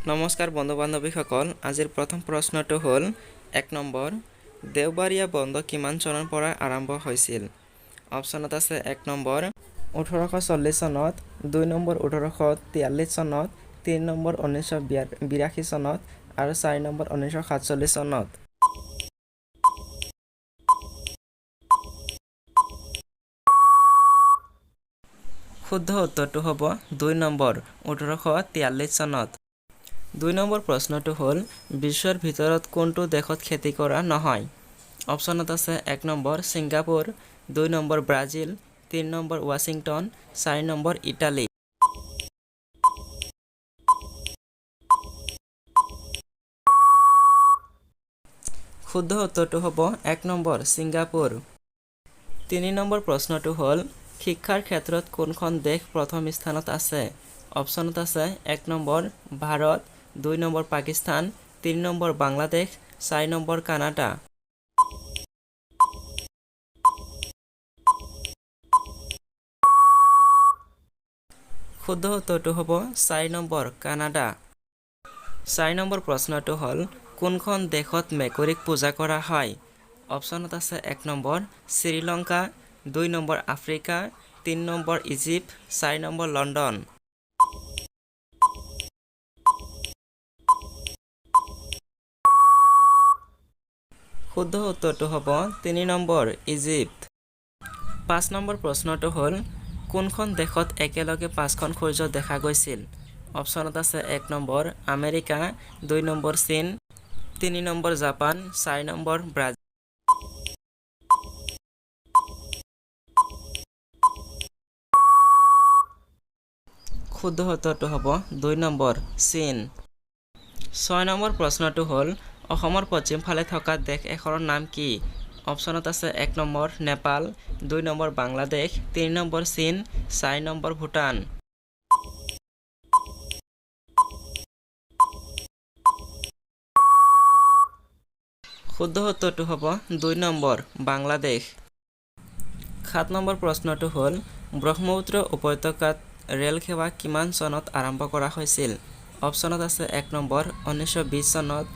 নমস্কাৰ বন্ধু বান্ধৱীসকল আজিৰ প্ৰথম প্ৰশ্নটো হ'ল 1 নম্বৰ দেওবাৰীয়া বন্ধ কিমান চনৰ পৰা আৰম্ভ হৈছিল অপচনত আছে 1 নম্বৰ 1840 চনত 2 নম্বৰ 1843 চনত 3 নম্বৰ 1982 চনত আৰু 4 নম্বৰ 1947 চনত শুদ্ধ উত্তৰটো হ'ব 2 নম্বৰ 1843 চনত 2 নম্বৰ প্ৰশ্নটো হ'ল বিশ্বৰ ভিতৰত কোনটো দেশত খেতি কৰা নহয় অপচনত আছে 1 number Singapore 2 number Brazil 3 number Washington 4 number Italy শুদ্ধ উত্তৰটো হ'ব 1 নম্বৰ ছিংগাপুৰ 3 নম্বৰ প্ৰশ্নটো হ'ল শিক্ষাৰ ক্ষেত্ৰত কোনখন দেশ প্ৰথম স্থানত আছে অপচনত আছে 1 number Bharat 2 number Pakistan 3 number Bangladesh 4 number Canada শুদ্ধ উত্তৰটো হ'ব 4 নম্বৰ কানাডা 4 নম্বৰ প্ৰশ্নটো হ'ল কোনখন দেশত মেকুৰীক পূজা কৰা হয় অপচনত আছে 1 number Sri Lanka 2 number Africa 3 number Egypt 4 number London শুদ্ধ উত্তৰটো হ'ব 3 নম্বৰ ইজিপ্ট 5 নম্বৰ প্ৰশ্নটো হ'ল কোনখন দেশত একেলগে 5খন সূৰ্য দেখা গৈছিল অপচনত আছে 1 নম্বৰ আমেৰিকা 2 নম্বৰ চীন 3 নম্বৰ জাপান 4 নম্বৰ ব্ৰাজিল শুদ্ধ উত্তৰটো হ'ব 2 নম্বৰ চীন 6 নম্বৰ প্ৰশ্নটো হ'ল অসমৰ পশ্চিম ফালে থকা দেশ এখনৰ নাম কি অপচনত আছে 1 number Nepal 2 number Bangladesh 3 number চীন 4 নম্বৰ ভূটান শুদ্ধ উত্তৰটো হ'ব 2 নম্বৰ বাংলাদেশ 7 নম্বৰ প্ৰশ্নটো হ'ল ব্ৰহ্মপুত্ৰ উপত্যকাত ৰেল সেৱা কিমান চনত আৰম্ভ কৰা হৈছিল অপচনত আছে 1 নম্বৰ 1920 চনত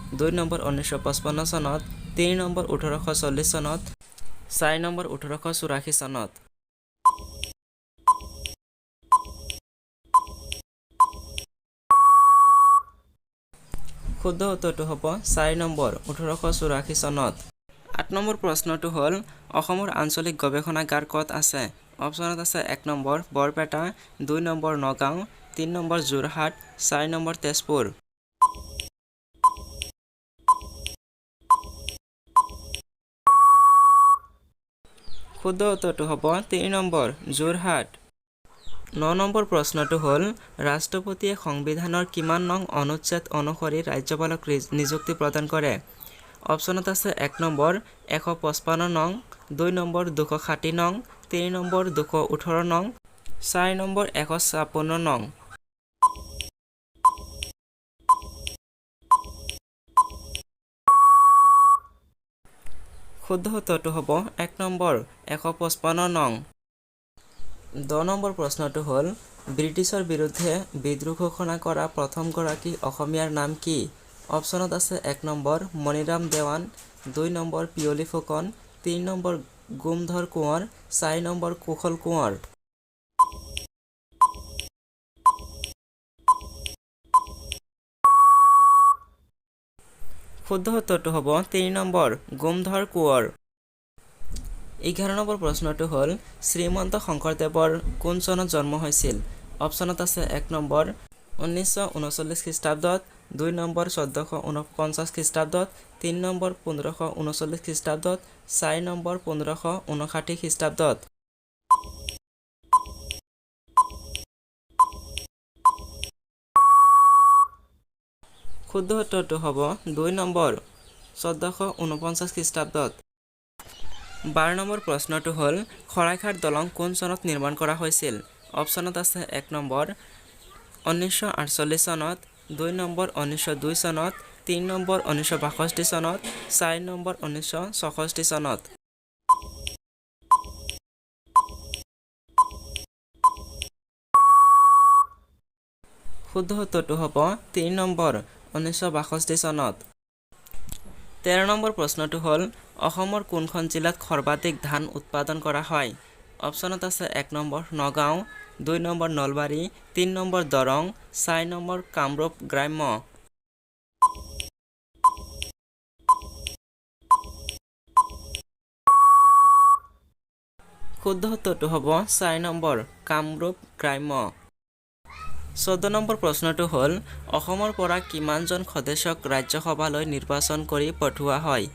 2 নম্বৰ 1955 চনত 3 নম্বৰ 1840 চনত 4 নম্বৰ 1884 চনত শুদ্ধ উত্তৰটো হ'ব 4 নম্বৰ 1884 চনত 8 নম্বৰ প্ৰশ্নটো হ'ল অসমৰ আঞ্চলিক গৱেষণাগাৰ ক'ত আছে অপচনত আছে 1 number Barpeta 2 number Nagaon 3 number Jorhat 4 number Tezpur শুদ্ধ উত্তৰটো হ'ব 3 নম্বৰ যোৰহাট 9 নম্বৰ প্ৰশ্নটো হ'ল ৰাষ্ট্ৰপতিয়ে সংবিধানৰ কিমান নং অনুচ্ছেদ অনুসৰি ৰাজ্যপালক নিযুক্তি প্ৰদান কৰে অপচনত আছে 1 নম্বৰ 155 নং 2 নম্বৰ 260 নং 3 নম্বৰ 218 নং 4 নম্বৰ 156 নং শুদ্ধ উত্তৰটো হ'ব 1 নম্বৰ 155 নং 10 নম্বৰ প্ৰশ্নটো হ'ল ব্ৰিটিছৰ বিৰুদ্ধে বিদ্ৰোহ ঘোষণা কৰা প্ৰথমগৰাকী অসমীয়াৰ নাম কি অপচনত আছে 1 number Maniram Dewan 2 number Piyali Phukan 3 number Gomdhar Konwar 4 number Kushal Konwar শুদ্ধ উত্তৰটো হ'ব 3 নম্বৰ গোমধৰ কোঁৱৰ 11 নম্বৰ প্ৰশ্নটো হ'ল শ্ৰীমন্ত শংকৰদেৱৰ কোন চনত জন্ম হৈছিল অপচনত আছে 1 নম্বৰ 1939 খ্ৰীষ্টাব্দত 2 নম্বৰ 1449 খ্ৰীষ্টাব্দত 3 নম্বৰ 1539 খ্ৰীষ্টাব্দত 4 নম্বৰ 1559 খ্ৰীষ্টাব্দত শুদ্ধ উত্তৰটো হ'ব 2 নম্বৰ 1449 খ্ৰীষ্টাব্দত 12 নম্বৰ প্ৰশ্নটো হ'ল শৰাইঘাট দলং কোন চনত নিৰ্মাণ কৰা হৈছিল অপচনত আছে 1 নম্বৰ 1948 চনত 2 নম্বৰ 1902 চনত 3 নম্বৰ 1962 চনত 4 নম্বৰ 1964 চনত শুদ্ধ উত্তৰটো হ'ব 3 নম্বৰ 1962 চনত 13 নম্বৰ প্ৰশ্নটো হ'ল অসমৰ কোনখন জিলাত সৰ্বাধিক ধান উৎপাদন কৰা হয় অপচনত আছে 1 number Nagaon 2 number Nalbari 3 number Darrang 4 number Kamrup গ্ৰাম্য শুদ্ধ উত্তৰটো হ'ব 4 নম্বৰ কামৰূপ গ্ৰাম্য 14 নম্বৰ প্ৰশ্নটো হ'ল অসমৰ পৰা কিমানজন সদস্যক ৰাজ্যসভালৈ নিৰ্বাচন কৰি পঠোৱা হয়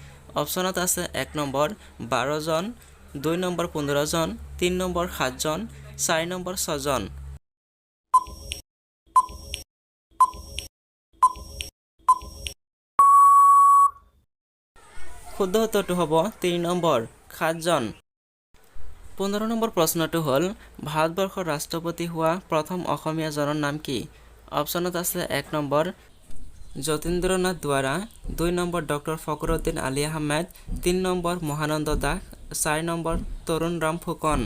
অপচনত আছে 1 নম্বৰ 12 জন 2 নম্বৰ 15 জন 3 নম্বৰ 7 জন 4 নম্বৰ 6 জন শুদ্ধ উত্তৰটো হ'ব 3 নম্বৰ 7 জন 15 নম্বৰ প্ৰশ্নটো হ'ল ভাৰতবৰ্ষৰ ৰাষ্ট্ৰপতি হোৱা প্ৰথম অসমীয়াজনৰ নাম কি অপচনত আছে 1 number Jatindranath Duwara 2 number doctor Fakhruddin Ali Ahmed 3 number Mahananda Das 4 number Tarun Ram Phukan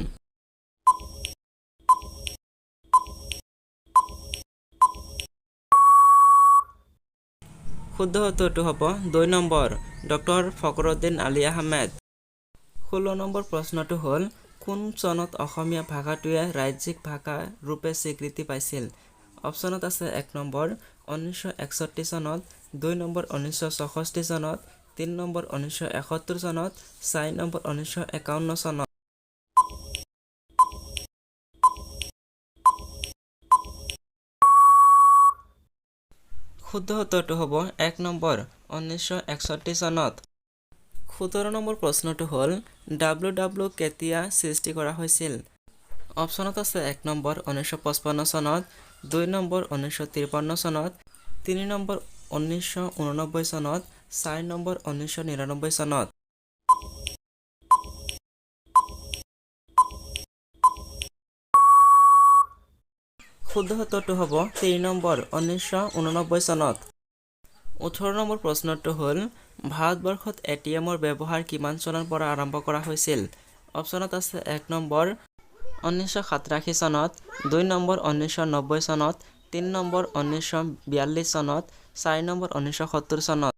শুদ্ধ উত্তৰটো হ'ব 2 number doctor Fakhruddin Ali Ahmed 16 number প্ৰশ্নটো হ'ল কোন চনত অসমীয়া ভাষাটোৱে ৰাজ্যিক ভাষা ৰূপে স্বীকৃতি পাইছিল অপচনত আছে 1 নম্বৰ 1961 চনত 2 নম্বৰ 1964 চনত 3 নম্বৰ 1971 চনত 4 নম্বৰ 1951 চনত শুদ্ধ উত্তৰটো হ'ব 1 নম্বৰ 1961 চনত 17 নম্বৰ প্ৰশ্নটো হ'ল WW কেতিয়া সৃষ্টি কৰা হৈছিল অপচনত আছে 1 নম্বৰ 1955 চনত 2 নম্বৰ 1953 চনত 3 নম্বৰ 1989 চনত 4 নম্বৰ 1999 চনত শুদ্ধ উত্তৰটো হ'ব 3 নম্বৰ 1989 চনত 18 নম্বৰ প্ৰশ্নটো হ'ল ভাৰতবৰ্ষত এটিএমৰ ব্যৱহাৰ কিমান চনৰ পৰা আৰম্ভ কৰা হৈছিল অপচনত আছে 1 নম্বৰ 1987 চনত 2 নম্বৰ 1990 চনত 3 নম্বৰ 1942 চনত 4 নম্বৰ 1970 চনত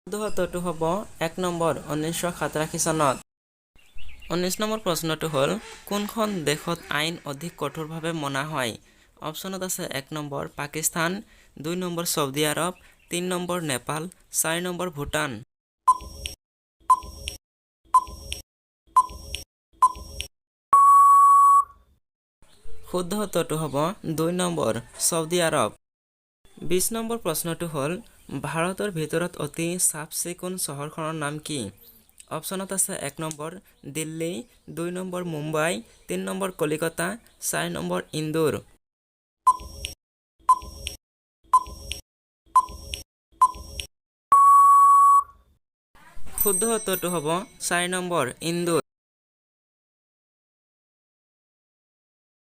শুদ্ধ উত্তৰটো হ'ব 1 নম্বৰ 1987 চনত 19 নম্বৰ প্ৰশ্নটো হ'ল কোনখন দেশত আইন অধিক কঠোৰভাৱে মনা হয় অপচনত আছে 1 নম্বৰ পাকিস্তান 2 নম্বৰ সৌদি আৰব 3 নম্বৰ নেপাল 4 নম্বৰ ভূটান শুদ্ধ উত্তৰটো হ'ব 2 নম্বৰ সৌদি আৰব 20 নম্বৰ প্ৰশ্নটো হ'ল ভাৰতৰ ভিতৰত অতি চাফ-চিকুণ চহৰখনৰ নাম কি অপচনত আছে 1 নম্বৰ দিল্লী 2 নম্বৰ মুম্বাই 3 নম্বৰ কলিকতা 4 নম্বৰ ইন্দোৰ শুদ্ধ উত্তৰটো হ'ব 4 নম্বৰ ইন্দোৰ